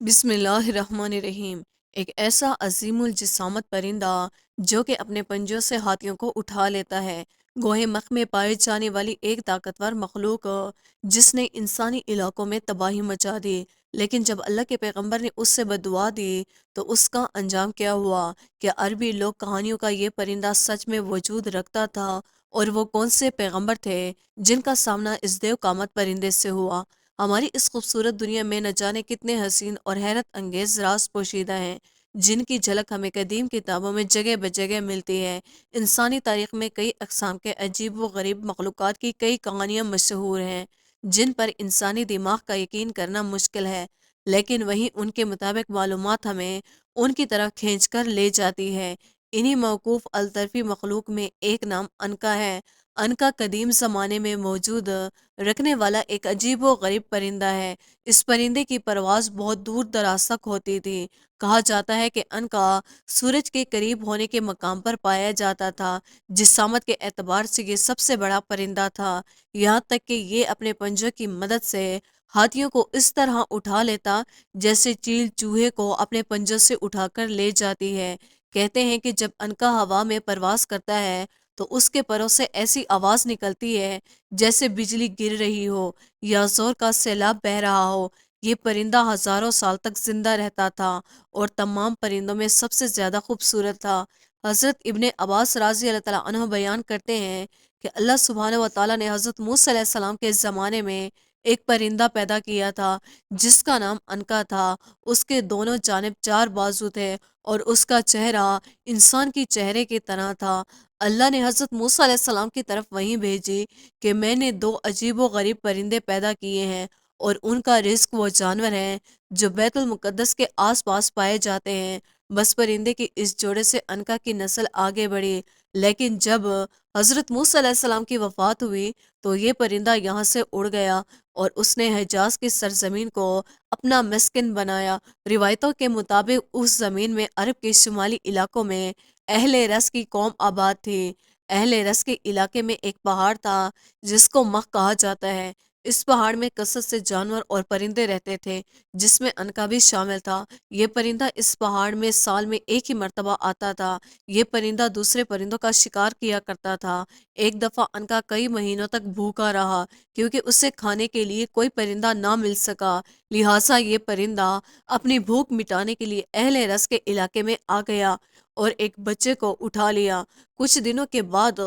بسم اللہ الرحمن الرحیم۔ ایک ایسا عظیم الجسامت پرندہ جو کہ اپنے پنجوں سے ہاتھیوں کو اٹھا لیتا ہے، گوہے مخ میں پائے جانے والی ایک طاقتور مخلوق جس نے انسانی علاقوں میں تباہی مچا دی، لیکن جب اللہ کے پیغمبر نے اس سے بددعا دی تو اس کا انجام کیا ہوا کہ عربی لوک کہانیوں کا یہ پرندہ سچ میں وجود رکھتا تھا، اور وہ کون سے پیغمبر تھے جن کا سامنا اس دیو قامت پرندے سے ہوا۔ ہماری اس خوبصورت دنیا میں نہ جانے کتنے حسین اور حیرت انگیز راز پوشیدہ ہیں جن کی جھلک ہمیں قدیم کتابوں میں جگہ بجگہ ملتی ہے۔ انسانی تاریخ میں کئی اقسام کے عجیب و غریب مخلوقات کی کئی کہانیاں مشہور ہیں جن پر انسانی دماغ کا یقین کرنا مشکل ہے، لیکن وہیں ان کے مطابق معلومات ہمیں ان کی طرف کھینچ کر لے جاتی ہے۔ انہی موقوف الطرفی مخلوق میں ایک نام انکا ہے۔ انکا قدیم زمانے میں موجود رکھنے والا ایک عجیب و غریب پرندہ ہے۔ اس پرندے کی پرواز بہت دور دراز تک ہوتی تھی۔ کہا جاتا ہے کہ انکا سورج کے قریب ہونے کے مقام پر پایا جاتا تھا، جسامت کے اعتبار سے یہ سب سے بڑا پرندہ تھا، یہاں تک کہ یہ اپنے پنجوں کی مدد سے ہاتھیوں کو اس طرح اٹھا لیتا جیسے چیل چوہے کو اپنے پنجوں سے اٹھا کر لے جاتی ہے۔ کہتے ہیں کہ جب انکا ہوا میں پرواز کرتا ہے تو اس کے پروں سے ایسی آواز نکلتی ہے جیسے بجلی گر رہی ہو یا زور کا سیلاب بہہ رہا ہو۔ یہ پرندہ ہزاروں سال تک زندہ رہتا تھا اور تمام پرندوں میں سب سے زیادہ خوبصورت تھا۔ حضرت ابن عباس رضی اللہ تعالیٰ عنہ بیان کرتے ہیں کہ اللہ سبحانہ و تعالیٰ نے حضرت موسیٰ علیہ السلام کے زمانے میں ایک پرندہ پیدا کیا تھا جس کا نام انکا تھا۔ اس کے دونوں جانب چار بازو تھے اور اس کا چہرہ انسان کی چہرے کی طرح تھا۔ اللہ نے حضرت موسیٰ علیہ السلام کی طرف وحی بھیجی کہ میں نے دو عجیب و غریب پرندے پیدا کیے ہیں اور ان کا رزق وہ جانور ہیں جو بیت المقدس کے آس پاس پائے جاتے ہیں۔ بس پرندے کی اس جوڑے سے انکا کی نسل آگے بڑھی، لیکن جب حضرت موسیٰ علیہ السلام کی وفات ہوئی تو یہ پرندہ یہاں سے اڑ گیا اور اس نے حجاز کی سرزمین کو اپنا مسکن بنایا۔ روایتوں کے مطابق اس زمین میں عرب کے شمالی علاقوں میں اہل رس کی قوم آباد تھی۔ اہل رس کے علاقے میں ایک پہاڑ تھا جس کو مخ کہا جاتا ہے۔ اس پہاڑ میں کثرت سے جانور اور پرندے رہتے تھے جس میں انکا بھی شامل تھا۔ یہ پرندہ اس پہاڑ میں سال میں ایک ہی مرتبہ آتا تھا۔ یہ پرندہ دوسرے پرندوں کا شکار کیا کرتا تھا۔ ایک دفعہ انکا کئی مہینوں تک بھوکا رہا کیونکہ اسے کھانے کے لیے کوئی پرندہ نہ مل سکا، لہٰذا یہ پرندہ اپنی بھوک مٹانے کے لیے اہل رس کے علاقے میں آ گیا اور ایک بچے کو اٹھا لیا۔ کچھ دنوں کے بعد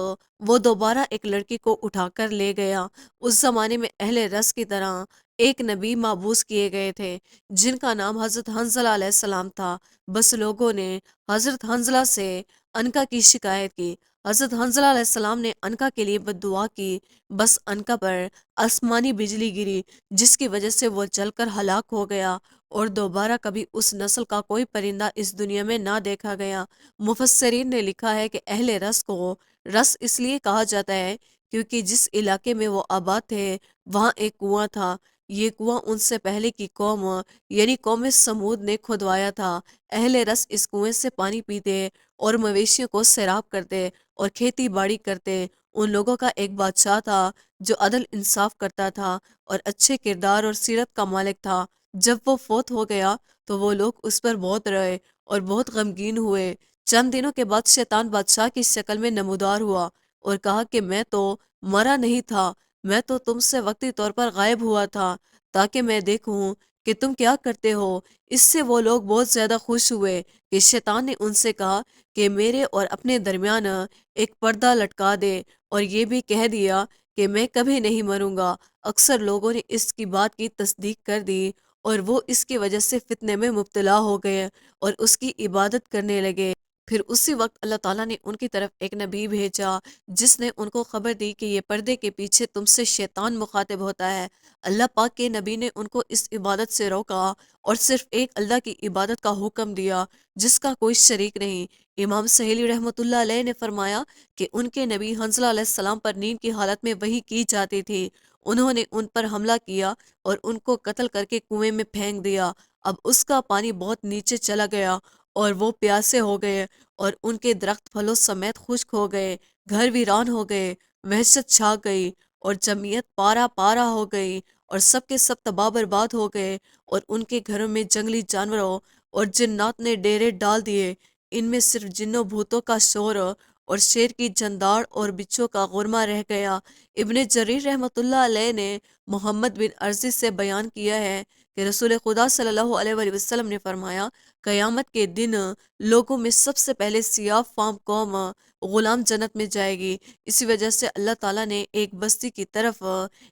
وہ دوبارہ ایک لڑکی کو اٹھا کر لے گیا۔ اس زمانے میں اہل رس کی طرح ایک نبی مابعوث کیے گئے تھے جن کا نام حضرت حنظلہ علیہ السلام تھا۔ بس لوگوں نے حضرت حنظلہ سے انکا کی شکایت کی۔ حضرت حنظلہ علیہ السلام نے انکا کے لیے بددعا کی۔ بس انکا پر آسمانی بجلی گری جس کی وجہ سے وہ جل کر ہلاک ہو گیا اور دوبارہ کبھی اس نسل کا کوئی پرندہ اس دنیا میں نہ دیکھا گیا۔ مفسرین نے لکھا ہے کہ اہل رس کو رس اس لیے کہا جاتا ہے کیونکہ جس علاقے میں وہ آباد تھے وہاں ایک کنواں تھا۔ یہ کنواں ان سے پہلے کی قوم یعنی قوم سمود نے کھدوایا تھا۔ اہل رس اس کنویں سے پانی پیتے اور مویشیوں کو سیراب کرتے اور کھیتی باڑی کرتے۔ ان لوگوں کا ایک بادشاہ تھا جو عدل انصاف کرتا تھا اور اچھے کردار اور سیرت کا مالک تھا۔ جب وہ فوت ہو گیا تو وہ لوگ اس پر بہت روئے اور بہت غمگین ہوئے۔ چند دنوں کے بعد شیطان بادشاہ کی شکل میں نمودار ہوا اور کہا کہ میں تو مرا نہیں تھا، میں تو تم سے وقتی طور پر غائب ہوا تھا تاکہ میں دیکھوں کہ تم کیا کرتے ہو۔ اس سے وہ لوگ بہت زیادہ خوش ہوئے کہ شیطان نے ان سے کہا کہ میرے اور اپنے درمیان ایک پردہ لٹکا دے اور یہ بھی کہہ دیا کہ میں کبھی نہیں مروں گا۔ اکثر لوگوں نے اس کی بات کی تصدیق کر دی اور وہ اس کی وجہ سے فتنے میں مبتلا ہو گئے اور اس کی عبادت کرنے لگے۔ پھر اسی وقت اللہ تعالیٰ نے ان کی طرف ایک نبی بھیجا جس نے ان کو خبر دی کہ یہ پردے کے پیچھے تم سے شیطان مخاطب ہوتا ہے۔ اللہ پاک کے نبی نے ان کو اس عبادت سے روکا اور صرف ایک اللہ کی عبادت کا حکم دیا جس کا کوئی شریک نہیں۔ امام سہیلی رحمۃ اللہ علیہ نے فرمایا کہ ان کے نبی حنظلہ علیہ السلام پر نیند کی حالت میں وحی کی جاتی تھی۔ انہوں نے ان پر حملہ کیا اور ان کو قتل کر کے کنویں میں پھینک دیا۔ اب اس کا پانی بہت نیچے چلا گیا اور وہ پیاسے ہو گئے اور ان کے درخت پھلوں سمیت خشک ہو گئے، گھر ویران ہو گئے، وحشت چھا گئی اور جمعیت پارا پارا ہو گئی اور سب کے سب تباہ برباد ہو گئے، اور ان کے گھروں میں جنگلی جانوروں اور جنات نے ڈیرے ڈال دیے۔ ان میں صرف جنوں بھوتوں کا شور اور شیر کی جنداڑ اور بچھو کا غرمہ رہ گیا۔ ابن جریر رحمۃ اللہ علیہ نے محمد بن عرضی سے بیان کیا ہے کہ رسول خدا صلی اللہ علیہ وآلہ وسلم نے فرمایا، قیامت کے دن لوگوں میں سب سے پہلے سیاہ فام قوم غلام جنت میں جائے گی۔ اسی وجہ سے اللہ تعالیٰ نے ایک بستی کی طرف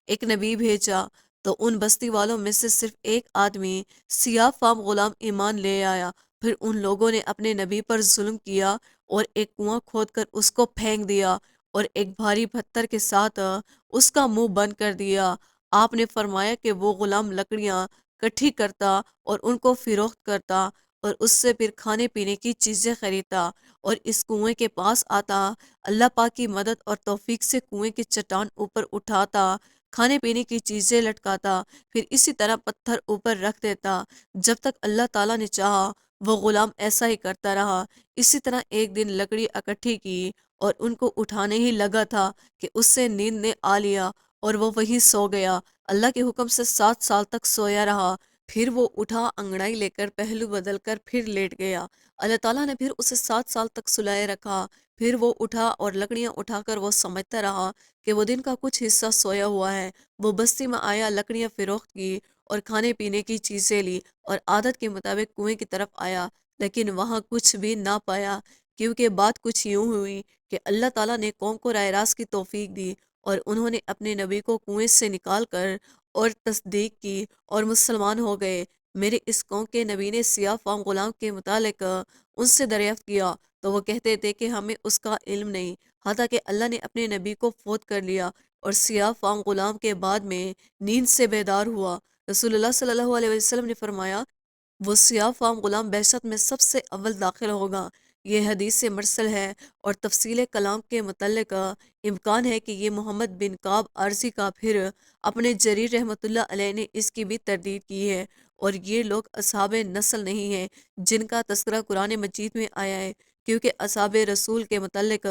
ایک نبی بھیجا، تو ان بستی والوں میں سے صرف ایک آدمی سیاہ فام غلام ایمان لے آیا۔ پھر ان لوگوں نے اپنے نبی پر ظلم کیا اور ایک کنواں کھود کر اس کو پھینک دیا اور ایک بھاری پتھر کے ساتھ اس کا منہ بند کر دیا۔ آپ نے فرمایا کہ وہ غلام لکڑیاں کٹھی کرتا اور ان کو فروخت کرتا اور اس سے پھر کھانے پینے کی چیزیں خریدتا اور اس کنویں کے پاس آتا، اللہ پاک کی مدد اور توفیق سے کنویں کی چٹان اوپر اٹھاتا، کھانے پینے کی چیزیں لٹکاتا، پھر اسی طرح پتھر اوپر رکھ دیتا جب تک اللہ تعالیٰ نے چاہا۔ وہ غلام ایسا ہی کرتا رہا۔ اسی طرح ایک دن لکڑی اکٹھی کی اور ان کو اٹھانے ہی لگا تھا کہ اس سے نیند نے آ لیا اور وہ وہیں سو گیا۔ اللہ کے حکم سے 7 سال تک سویا رہا، پھر وہ اٹھا، انگڑائی لے کر پہلو بدل کر پھر لیٹ گیا۔ اللہ تعالیٰ نے پھر اسے 7 سال تک سلائے رکھا، پھر وہ اٹھا اور لکڑیاں اٹھا کر وہ سمجھتا رہا کہ وہ دن کا کچھ حصہ سویا ہوا ہے۔ وہ بستی میں آیا، لکڑیاں فروخت کی اور کھانے پینے کی چیزیں لی اور عادت کے مطابق کنویں کی طرف آیا، لیکن وہاں کچھ بھی نہ پایا، کیونکہ بات کچھ یوں ہوئی کہ اللہ تعالیٰ نے قوم کو راہ راست کی توفیق دی اور انہوں نے اپنے نبی کو کنویں سے نکال کر اور تصدیق کی اور مسلمان ہو گئے۔ میرے اس قوم کے نبی نے سیاہ فام غلام کے متعلق ان سے دریافت کیا تو وہ کہتے تھے کہ ہمیں اس کا علم نہیں، حتیٰ کہ اللہ نے اپنے نبی کو فوت کر لیا اور سیاہ فام غلام کے بعد میں نیند سے بیدار ہوا۔ رسول اللہ صلی اللہ علیہ وسلم نے فرمایا، وہ سیاہ فام غلام بحشت میں سب سے اول داخل ہوگا۔ یہ حدیث سے مرسل ہے اور تفصیل کلام کے متعلق امکان ہے کہ یہ محمد بن کعب عارضی کا پھر اپنے جریر رحمۃ اللہ علیہ نے اس کی بھی تردید کی ہے، اور یہ لوگ اصحاب نسل نہیں ہیں جن کا تذکرہ قرآن مجید میں آیا ہے، کیونکہ اصحاب رسول کے متعلق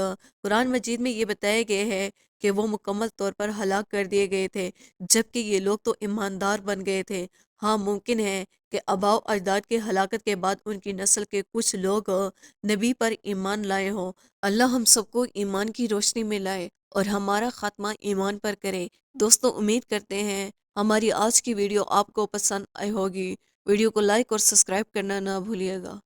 قرآن مجید میں یہ بتایا گئے ہے کہ وہ مکمل طور پر ہلاک کر دیے گئے تھے، جبکہ یہ لوگ تو ایماندار بن گئے تھے۔ ہاں، ممکن ہے کہ آباء و اجداد کے ہلاکت کے بعد ان کی نسل کے کچھ لوگ نبی پر ایمان لائے ہوں۔ اللہ ہم سب کو ایمان کی روشنی میں لائے اور ہمارا خاتمہ ایمان پر کرے۔ دوستو، امید کرتے ہیں ہماری آج کی ویڈیو آپ کو پسند آئی ہوگی۔ ویڈیو کو لائک اور سبسکرائب کرنا نہ بھولیے گا۔